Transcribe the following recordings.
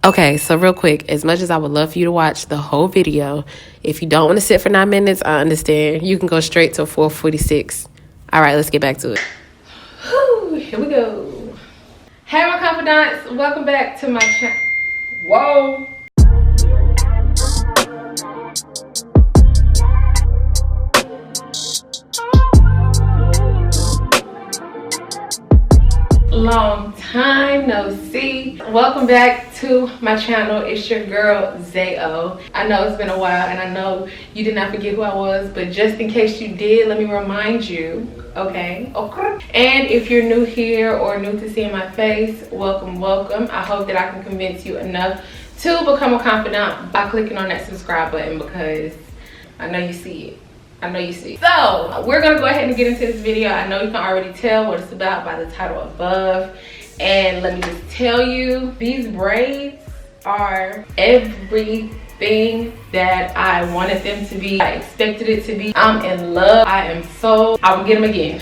Okay, so real quick, as much as I would love for you to watch the whole video, if you don't want to sit for 9 minutes, I understand. You can go straight to 4:46. All right, let's get back to it. Whew, here we go. Hey, my confidants, welcome back to my channel. Whoa. Long time no see. Welcome back to my channel. It's your girl Zayo. I know it's been a while and I know you did not forget who I was, but just in case you did, let me remind you. Okay. And if you're new here or new to seeing my face, welcome. I hope that I can convince you enough to become a confidant by clicking on that subscribe button, because I know you see it. So we're gonna go ahead and get into this video. I know you can already tell what it's about by the title above, and let me just tell you, these braids are everything that I wanted them to be. I expected it to be. I'm in love. I will get them again.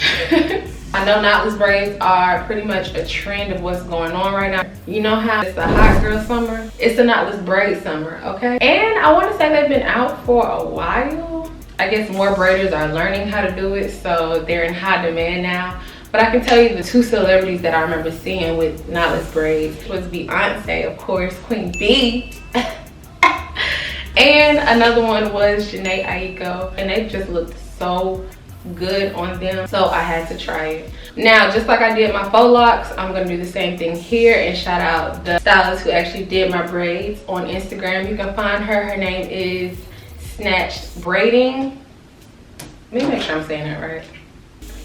I know knotless braids are pretty much a trend of what's going on right now. You know how it's a hot girl summer? It's a knotless braid summer, okay? And I want to say they've been out for a while. I guess more braiders are learning how to do it, so they're in high demand now. But I can tell you the two celebrities that I remember seeing with knotless braids was Beyonce, of course, Queen B. And another one was Jhené Aiko. And they just looked so good on them, so I had to try it. Now, just like I did my faux locks, I'm gonna do the same thing here and shout out the stylist who actually did my braids on Instagram. You can find her. Her name is Snatched Braiding. Let me make sure I'm saying that right.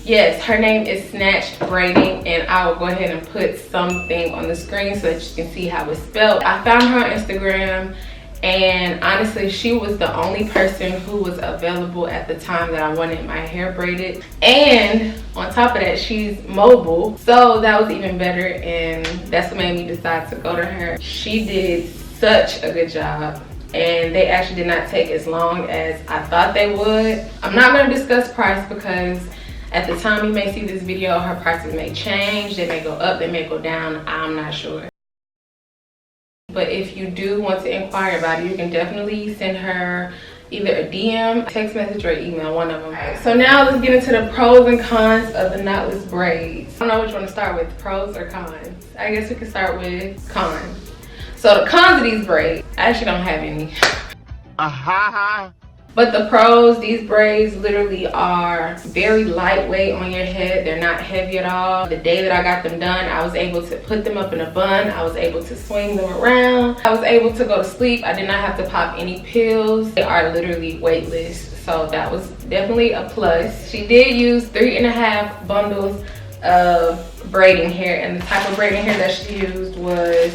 Yes, her name is Snatched Braiding, and I will go ahead and put something on the screen so that you can see how it's spelled. I found her on Instagram, and honestly, she was the only person who was available at the time that I wanted my hair braided. And on top of that, she's mobile, so that was even better, and that's what made me decide to go to her. She did such a good job, and they actually did not take as long as I thought they would. I'm not going to discuss price because at the time you may see this video, her prices may change. They may go up, they may go down. I'm not sure. But if you do want to inquire about it, you can definitely send her either a DM, text message, or email, one of them. So now let's get into the pros and cons of the knotless braids. I don't know which one to start with, pros or cons. I guess we can start with cons. So the cons of these braids, I actually don't have any. But the pros, these braids literally are very lightweight on your head. They're not heavy at all. The day that I got them done, I was able to put them up in a bun. I was able to swing them around. I was able to go to sleep. I did not have to pop any pills. They are literally weightless. So that was definitely a plus. She did use 3.5 bundles of braiding hair, and the type of braiding hair that she used was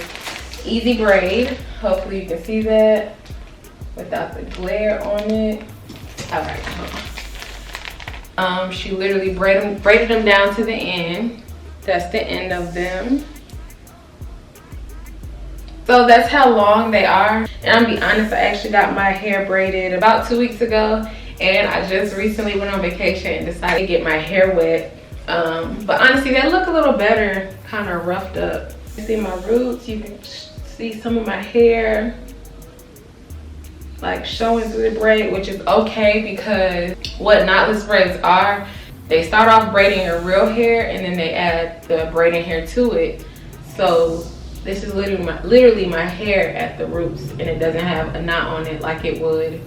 easy braid. Hopefully you can see that without the glare on it. All right. She literally braided them down to the end. That's the end of them. So that's how long they are. And I'll be honest, I actually got my hair braided about 2 weeks ago, and I just recently went on vacation and decided to get my hair wet. But honestly, they look a little better, kind of roughed up. You see my roots, you can see some of my hair like showing through the braid, which is okay because what knotless braids are, they start off braiding your real hair and then they add the braiding hair to it. So this is literally my hair at the roots, and it doesn't have a knot on it like it would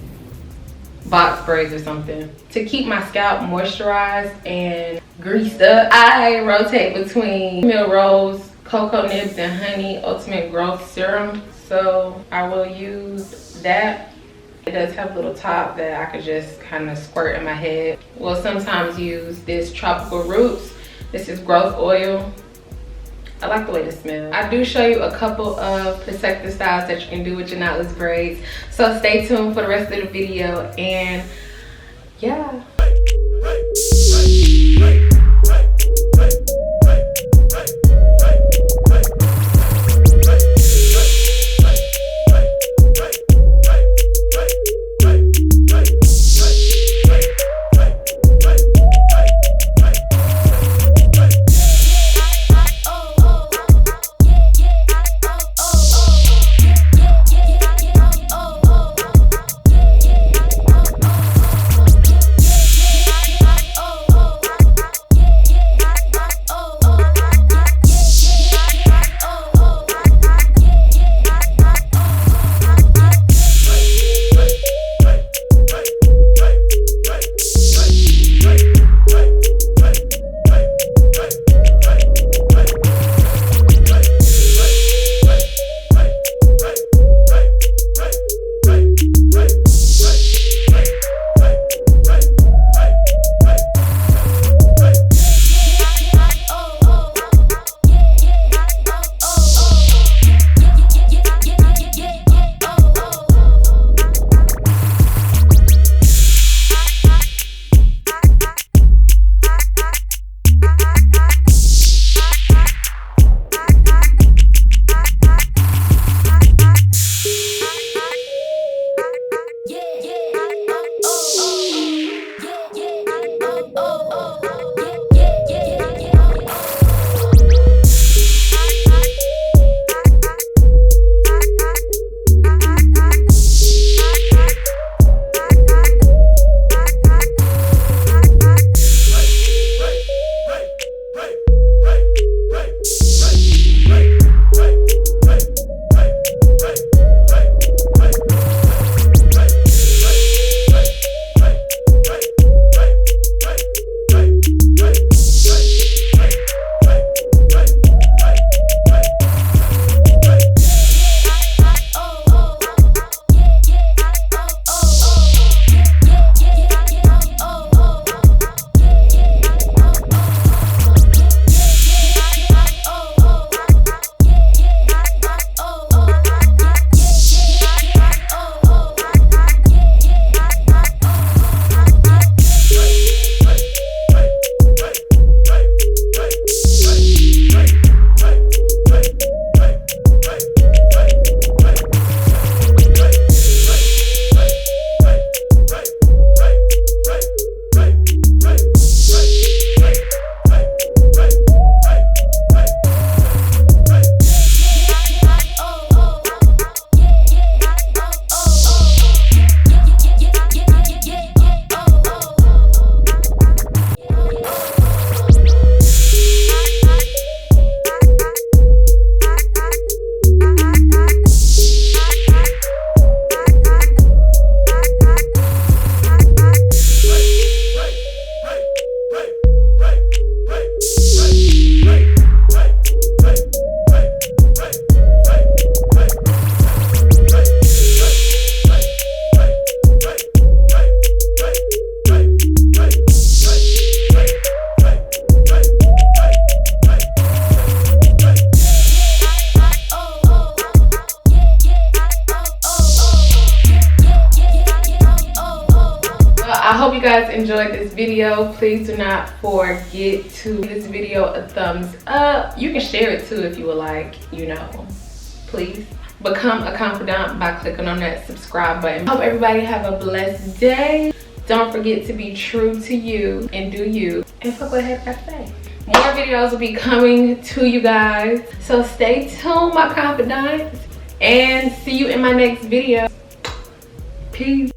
box braids or something. To keep my scalp moisturized and greased up, I rotate between Melrose Cocoa Nibs and Honey Ultimate Growth Serum. So I will use that. It does have a little top that I could just kind of squirt in my head. We'll sometimes use this Tropical Roots. This is growth oil. I like the way it smells. I do show you a couple of protective styles that you can do with your knotless braids. So stay tuned for the rest of the video, and yeah. video, please do not forget to give this video a thumbs up. You can share it too if you would like, you know, please. Become a confidant by clicking on that subscribe button. Hope everybody have a blessed day. Don't forget to be true to you and do you. And fuck what I have to say. More videos will be coming to you guys. So stay tuned, my confidants. And see you in my next video. Peace.